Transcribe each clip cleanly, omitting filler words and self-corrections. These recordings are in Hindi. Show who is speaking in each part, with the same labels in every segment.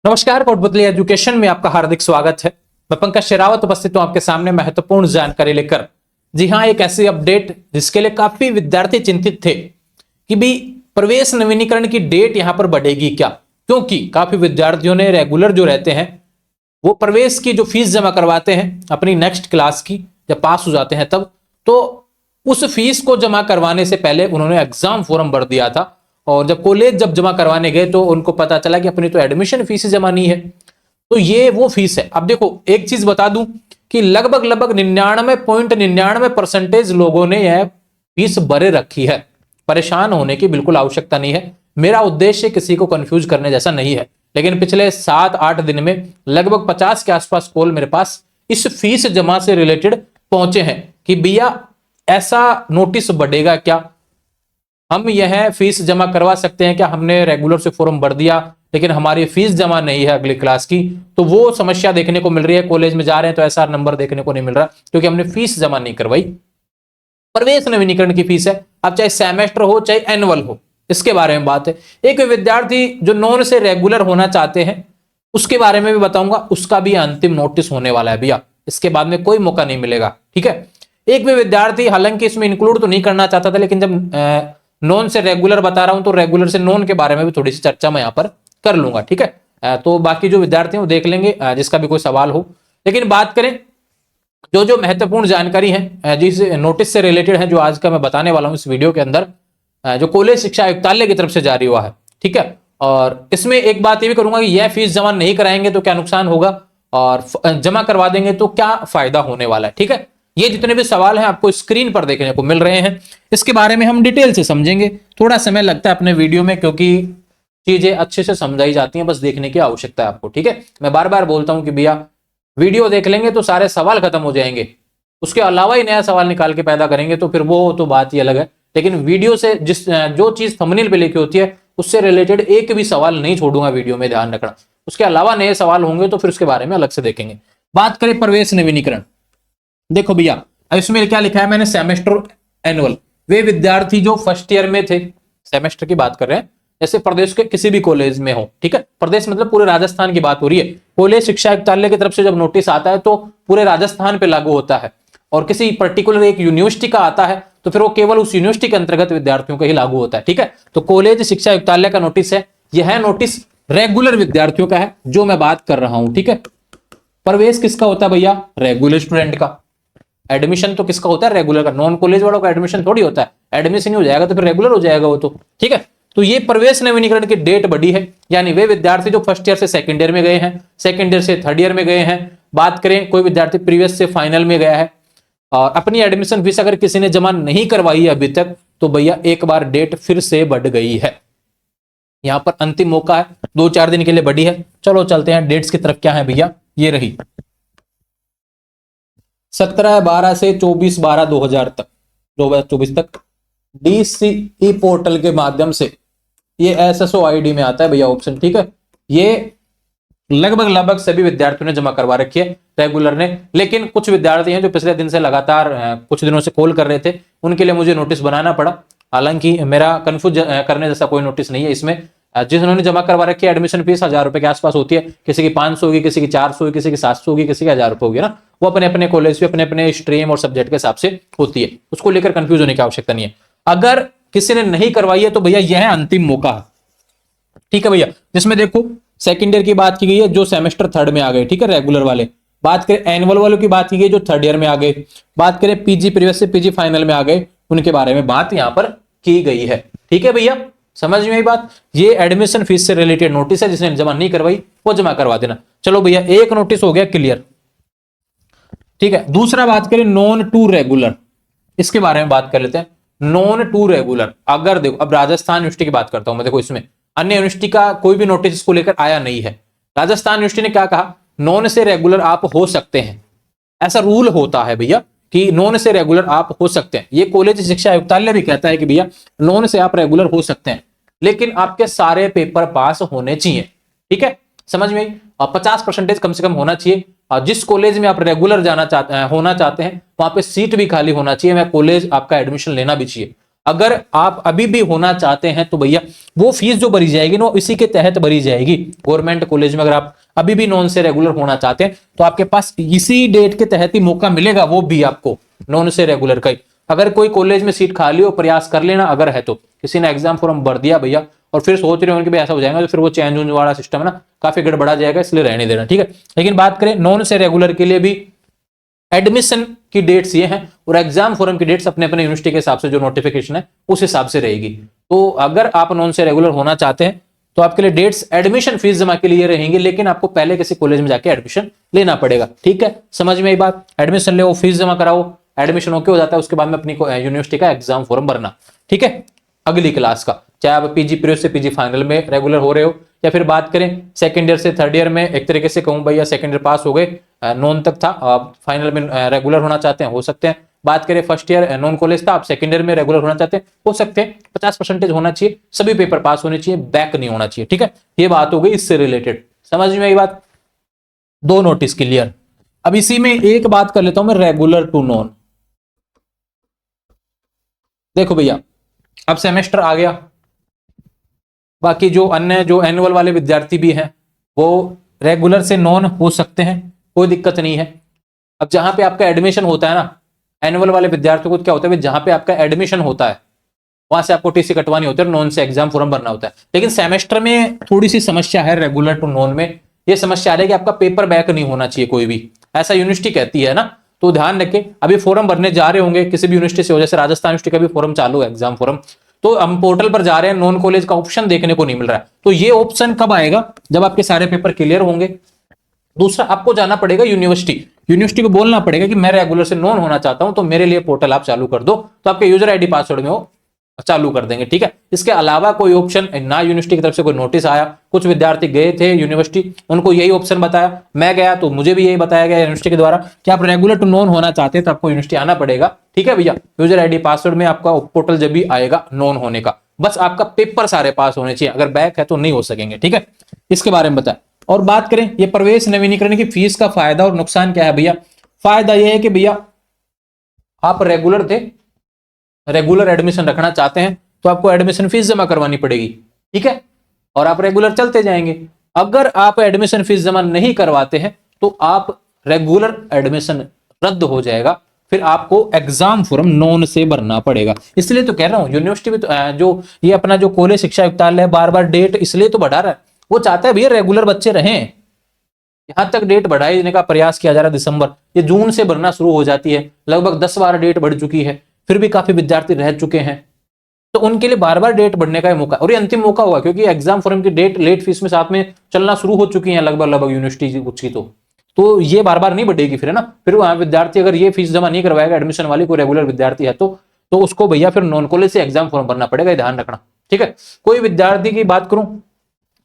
Speaker 1: नमस्कार, कोटपुतली एजुकेशन में आपका हार्दिक स्वागत है। मैं पंकज शेरावत उपस्थित हूं आपके सामने महत्वपूर्ण जानकारी लेकर। जी हां, एक ऐसी अपडेट जिसके लिए काफी विद्यार्थी चिंतित थे कि भी प्रवेश नवीनीकरण की डेट यहां पर बढ़ेगी क्या, क्योंकि काफी विद्यार्थियों ने रेगुलर जो रहते हैं वो प्रवेश की जो फीस जमा करवाते हैं अपनी नेक्स्ट क्लास की, जब पास हो जाते हैं तब, तो उस फीस को जमा करवाने से पहले उन्होंने एग्जाम फॉर्म भर दिया था। और जब कॉलेज जमा करवाने गए तो उनको पता चला कि अपनी तो एडमिशन फीस जमा नहीं है। तो ये वो फीस है। अब देखो, एक चीज बता दूं कि लगभग 99.99% लोगों ने यह फीस भरे रखी है। परेशान होने की बिल्कुल आवश्यकता नहीं है। मेरा उद्देश्य किसी को कंफ्यूज करने जैसा नहीं है, लेकिन पिछले 7-8 दिन में लगभग 50 के आसपास कॉल मेरे पास इस फीस जमा से रिलेटेड पहुंचे हैं कि भैया ऐसा नोटिस बढ़ेगा क्या, हम यह फीस जमा करवा सकते हैं क्या, हमने रेगुलर से फॉर्म भर दिया लेकिन हमारी फीस जमा नहीं है अगली क्लास की। तो वो समस्या देखने को मिल रही है। कॉलेज में जा रहे हैं तो ऐसा नंबर देखने को नहीं मिल रहा क्योंकि हमने फीस जमा नहीं करवाई। प्रवेश नवीनीकरण की फीस है, अब चाहे सेमेस्टर हो चाहे एनुअल हो, इसके बारे में बात है। एक विद्यार्थी जो नॉन से रेगुलर होना चाहते हैं उसके बारे में भी बताऊंगा, उसका भी अंतिम नोटिस होने वाला है भैया, इसके बाद में कोई मौका नहीं मिलेगा। ठीक है, एक भी विद्यार्थी हालांकि इसमें इंक्लूड तो नहीं करना चाहता था, लेकिन जब नॉन से रेगुलर बता रहा हूं तो रेगुलर से नॉन के बारे में भी थोड़ी सी चर्चा मैं यहां पर कर लूंगा। ठीक है, तो बाकी जो विद्यार्थी हैं वो देख लेंगे जिसका भी कोई सवाल हो। लेकिन बात करें जो जो महत्वपूर्ण जानकारी है जिस नोटिस से रिलेटेड है, जो आज का मैं बताने वाला हूं इस वीडियो के अंदर, जो कॉलेज शिक्षा आयुक्तालय की तरफ से जारी हुआ है। ठीक है, और इसमें एक बात ये भी करूंगा कि यह फीस जमा नहीं कराएंगे तो क्या नुकसान होगा और जमा करवा देंगे तो क्या फायदा होने वाला है। ठीक है, ये जितने भी सवाल हैं आपको स्क्रीन पर देखने को मिल रहे हैं, इसके बारे में हम डिटेल से समझेंगे। थोड़ा समय लगता है अपने वीडियो में क्योंकि चीजें अच्छे से समझाई जाती हैं, बस देखने की आवश्यकता है आपको। ठीक है, मैं बार बार बोलता हूं कि भैया वीडियो देख लेंगे तो सारे सवाल खत्म हो जाएंगे, उसके अलावा ही नया सवाल निकाल के पैदा करेंगे तो फिर वो तो बात ही अलग है। लेकिन वीडियो से जो चीज थंबनेल पे लिखी होती है उससे रिलेटेड एक भी सवाल नहीं छोड़ूंगा वीडियो में, ध्यान रखना। उसके अलावा नए सवाल होंगे तो फिर उसके बारे में अलग से देखेंगे। बात करें प्रवेश नवीनीकरण, देखो भैया इसमें क्या लिखा है मैंने, सेमेस्टर एनुअल। वे विद्यार्थी जो फर्स्ट ईयर में थे, सेमेस्टर की बात कर रहे हैं, जैसे प्रदेश के किसी भी कॉलेज में हो, ठीक है, प्रदेश मतलब पूरे राजस्थान की बात हो रही है। कॉलेज शिक्षा आयुक्तालय की तरफ से जब नोटिस आता है तो पूरे राजस्थान पे लागू होता है, और किसी पर्टिकुलर एक यूनिवर्सिटी का आता है तो फिर वो केवल उस यूनिवर्सिटी के अंतर्गत विद्यार्थियों का ही लागू होता है। ठीक है, तो कॉलेज शिक्षा आयुक्तालय का नोटिस है, यह नोटिस रेगुलर विद्यार्थियों का है जो मैं बात कर रहा हूं। ठीक है, प्रवेश किसका होता है भैया, रेगुलर स्टूडेंट का। एडमिशन तो किसका होता है, रेगुलर का। नॉन कॉलेज वालों का एडमिशन थोड़ी होता है, एडमिशन ही हो जाएगा तो फिर रेगुलर हो जाएगा वो तो। ठीक है, तो ये प्रवेश नवीनीकरण की डेट बढ़ी है, यानी वे विद्यार्थी जो फर्स्ट ईयर से सेकंड ईयर में गए हैं, सेकंड ईयर से थर्ड ईयर में गए हैं, बात करें कोई विद्यार्थी प्रीवियस से फाइनल में गया है और अपनी एडमिशन फीस अगर किसी ने जमा नहीं करवाई है अभी तक, तो भैया एक बार डेट फिर से बढ़ गई है। यहां पर अंतिम मौका है, 2-4 दिन के लिए बढ़ी है। चलो चलते हैं डेट्स की तरफ। क्या है भैया, ये रही 17/12 से 24/12/2000 तक, 2024 तक DCE पोर्टल के माध्यम से, ये SSO ID में आता है भैया ऑप्शन। ठीक है, ये लगभग सभी विद्यार्थियों ने जमा करवा रखी है, रेगुलर ने। लेकिन कुछ विद्यार्थी हैं जो पिछले दिन से लगातार कुछ दिनों से कॉल कर रहे थे, उनके लिए मुझे नोटिस बनाना पड़ा। हालांकि मेरा कंफ्यूज करने जैसा कोई नोटिस नहीं है इसमें। जिन्होंने जमा करवा रखी है एडमिशन फीस 1000 रुपए के आसपास होती है, किसी की 500 होगी, किसी की 400 होगी, किसी की 700 होगी, किसी की 1000 रुपए होगी ना, वो अपने अपने कॉलेज पे अपने अपने स्ट्रीम और सब्जेक्ट के हिसाब से होती है, उसको लेकर कंफ्यूज होने की आवश्यकता नहीं है। अगर किसी ने नहीं करवाई है तो भैया यह अंतिम मौका है। ठीक है भैया, जिसमें देखो सेकंड ईयर की बात की गई है जो सेमेस्टर थर्ड में आ गए, ठीक है, रेगुलर वाले। बात करें एनुअल वालों की बात की गई जो थर्ड ईयर में आ गए। बात करें पीजी प्रीवियस से पीजी फाइनल में आ गए, उनके बारे में बात यहां पर की गई है। ठीक है भैया, समझ में आई बात। ये एडमिशन फीस से रिलेटेड नोटिस है, जिसने जमा नहीं करवाई वो जमा करवा देना। चलो भैया, एक नोटिस हो गया क्लियर। ठीक है, दूसरा बात करें नॉन टू रेगुलर, इसके बारे में बात कर लेते हैं। नॉन टू रेगुलर, अगर देखो अब राजस्थान यूनिवर्सिटी की बात करता हूं मैं, देखो इसमें अन्य यूनिवर्सिटी का कोई भी नोटिस इसको लेकर आया नहीं है। राजस्थान यूनिवर्सिटी ने क्या कहा, नॉन से रेगुलर आप हो सकते हैं, ऐसा रूल होता है भैया कि नॉन से रेगुलर आप हो सकते हैं। ये कॉलेज शिक्षा आयुक्तालय भी कहता है कि भैया नॉन से आप रेगुलर हो सकते हैं, लेकिन आपके सारे पेपर पास होने चाहिए। ठीक है, समझ में आई। और 50% कम से कम होना चाहिए। और जिस कॉलेज में आप रेगुलर होना चाहते हैं वहां पे सीट भी खाली होना चाहिए, वह कॉलेज आपका एडमिशन लेना भी चाहिए। अगर आप अभी भी होना चाहते हैं तो भैया वो फीस जो भरी जाएगी ना इसी के तहत भरी जाएगी। गवर्नमेंट कॉलेज में अगर आप अभी भी नॉन से रेगुलर होना चाहते हैं तो आपके पास इसी डेट के तहत ही मौका मिलेगा, वो भी आपको नॉन से रेगुलर का ही। अगर कोई कॉलेज में सीट खाली हो प्रयास कर लेना, अगर है तो किसी ने एग्जाम फॉर्म भर दिया भैया और फिर सोच रहे हो कि ऐसा हो जाएगा तो फिर वो चेंज होने वाला सिस्टम है ना काफी गड़बड़ा जाएगा, इसलिए रहने देना, ठीक है। लेकिन बात करें नॉन से रेगुलर के लिए भी एडमिशन की डेट्स ये हैं और एग्जाम फॉर्म की डेट्स अपने अपने यूनिवर्सिटी के हिसाब से जो नोटिफिकेशन है उस हिसाब से रहेगी। तो अगर आप नॉन से रेगुलर होना चाहते हैं तो आपके लिए डेट्स एडमिशन फीस जमा के लिए रहेंगे, लेकिन आपको पहले किसी कॉलेज में जाके एडमिशन लेना पड़ेगा, ठीक है। समझ में आई बात? एडमिशन ले, फीस जमा कराओ, एडमिशन ओके हो जाता है, उसके बाद में अपनी यूनिवर्सिटी का एग्जाम फॉर्म भरना, ठीक है। अगली क्लास का, चाहे आप पीजी प्री से पीजी फाइनल में रेगुलर हो रहे हो या फिर बात करें सेकंड ईयर से थर्ड ईयर में, एक तरीके से कहूं भैया सेकंड ईयर पास हो गए, नॉन तक था, आप फाइनल में रेगुलर होना चाहते हैं हो सकते हैं। बात करें फर्स्ट ईयर नॉन कॉलेज था, आप सेकंड ईयर में रेगुलर होना चाहते हैं हो सकते हैं। 50% होना चाहिए, सभी पेपर पास होने चाहिए, बैक नहीं होना चाहिए, ठीक है। ये बात हो गई इससे रिलेटेड, समझ में आई बात? दो नोटिस क्लियर। अब इसी में एक बात कर लेता हूं मैं, रेगुलर टू नॉन। देखो भैया अब सेमेस्टर आ गया, बाकी जो अन्य जो एनुअल वाले विद्यार्थी भी हैं वो रेगुलर से नॉन हो सकते हैं, कोई दिक्कत नहीं है। अब जहां पे आपका एडमिशन होता है ना, एनुअल वाले विद्यार्थियों को क्या होता है, जहां पे आपका एडमिशन होता है वहां से आपको टीसी कटवानी होती है, नॉन से एग्जाम फॉर्म भरना होता है। लेकिन सेमेस्टर में थोड़ी सी समस्या है रेगुलर टू नॉन में, ये समस्या आ रही है कि आपका पेपर बैक नहीं होना चाहिए कोई भी, ऐसा यूनिवर्सिटी कहती है ना। तो ध्यान रखें, अभी फॉर्म भरने जा रहे होंगे किसी भी यूनिवर्सिटी से हो, जैसे राजस्थान यूनिवर्सिटी का भी फॉर्म चालू है एग्जाम फॉर्म, तो हम पोर्टल पर जा रहे हैं, नॉन कॉलेज का ऑप्शन देखने को नहीं मिल रहा है। तो ये ऑप्शन कब आएगा? जब आपके सारे पेपर क्लियर होंगे। दूसरा, आपको जाना पड़ेगा यूनिवर्सिटी को बोलना पड़ेगा कि मैं रेगुलर से नॉन होना चाहता हूं, तो मेरे लिए पोर्टल आप चालू कर दो, तो आपके यूजर आईडी पासवर्ड में वो चालू कर देंगे, ठीक है। इसके अलावा कोई ऑप्शन ना यूनिवर्सिटी की तरफ से कोई नोटिस आया, कुछ विद्यार्थी गए थे यूनिवर्सिटी, उनको यही ऑप्शन बताया, मैं गया तो मुझे भी यही बताया गया यूनिवर्सिटी के द्वारा कि आप रेगुलर टू नॉन होना चाहते हैं तो आपको यूनिवर्सिटी आना पड़ेगा, ठीक है भैया। यूजर आईडी पासवर्ड में आपका पोर्टल जब भी आएगा नॉन होने का, बस आपका पेपर सारे पास होने चाहिए, अगर बैक है तो नहीं हो सकेंगे, ठीक है। इसके बारे में बताएं। और बात करें ये प्रवेश नवीनीकरण की फीस का फायदा और नुकसान क्या है भैया? फायदा यह है कि भैया आप रेगुलर थे, रेगुलर एडमिशन रखना चाहते हैं तो आपको एडमिशन फीस जमा करवानी पड़ेगी, ठीक है, और आप रेगुलर चलते जाएंगे। अगर आप एडमिशन फीस जमा नहीं करवाते हैं तो आप रेगुलर एडमिशन रद्द हो जाएगा, फिर आपको एग्जाम फॉर्म नॉन से भरना पड़ेगा। इसलिए तो कह रहा हूं यूनिवर्सिटी भी तो, जो ये अपना जो कॉलेज शिक्षा आयुक्तालय बार बार डेट इसलिए तो बढ़ा रहा है, वो चाहता है भैया रेगुलर बच्चे रहें। यहां तक डेट बढ़ाई देने का प्रयास किया जा रहा है दिसंबर, ये जून से भरना शुरू हो जाती है, लगभग 10 बार डेट बढ़ चुकी है, फिर भी काफी विद्यार्थी रह चुके हैं, तो उनके लिए बार बार डेट बढ़ने का मौका, और ये अंतिम मौका हुआ क्योंकि एग्जाम फॉर्म की डेट लेट फीस में साथ में चलना शुरू हो चुकी है लगभग यूनिवर्सिटी कुछ की, तो ये बार बार नहीं बढ़ेगी फिर, है ना। फिर वहां विद्यार्थी अगर ये फीस जमा नहीं करवाएगा एडमिशन वाली, कोई रेगुलर विद्यार्थी है तो उसको भैया फिर नॉन कॉलेज से एग्जाम फॉर्म भरना पड़ेगा, ध्यान रखना, ठीक है। कोई विद्यार्थी की बात करूं,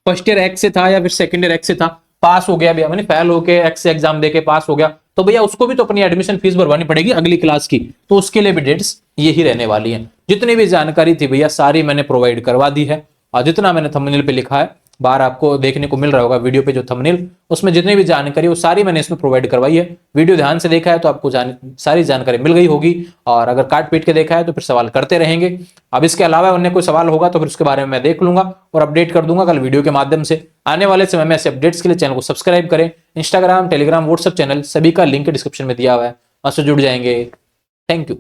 Speaker 1: फर्स्ट ईयर एक्स से था या फिर सेकंड ईयर एक्स से था, पास हो गया भैया, मैंने फेल होके एक्स से एग्जाम देके पास हो गया, तो भैया उसको भी तो अपनी एडमिशन फीस भरवानी पड़ेगी अगली क्लास की, तो उसके लिए भी डेट्स यही रहने वाली हैं। जितनी भी जानकारी थी भैया सारी मैंने प्रोवाइड करवा दी है, और जितना मैंने थंबनेल पे लिखा है, बाहर आपको देखने को मिल रहा होगा वीडियो पे जो थंबनेल, उसमें जितनी भी जानकारी वो सारी मैंने इसमें प्रोवाइड करवाई है। वीडियो ध्यान से देखा है तो आपको सारी जानकारी मिल गई होगी, और अगर काट पीट के देखा है तो फिर सवाल करते रहेंगे। अब इसके अलावा अन्य कोई सवाल होगा तो फिर उसके बारे में मैं देख लूंगा और अपडेट कर दूंगा कल वीडियो के माध्यम से। आने वाले समय में ऐसे अपडेट्स के लिए चैनल को सब्सक्राइब करें। इंस्टाग्राम, टेलीग्राम, व्हाट्सएप चैनल सभी का लिंक डिस्क्रिप्शन में दिया हुआ है, उससे जुड़ जाएंगे। Thank you.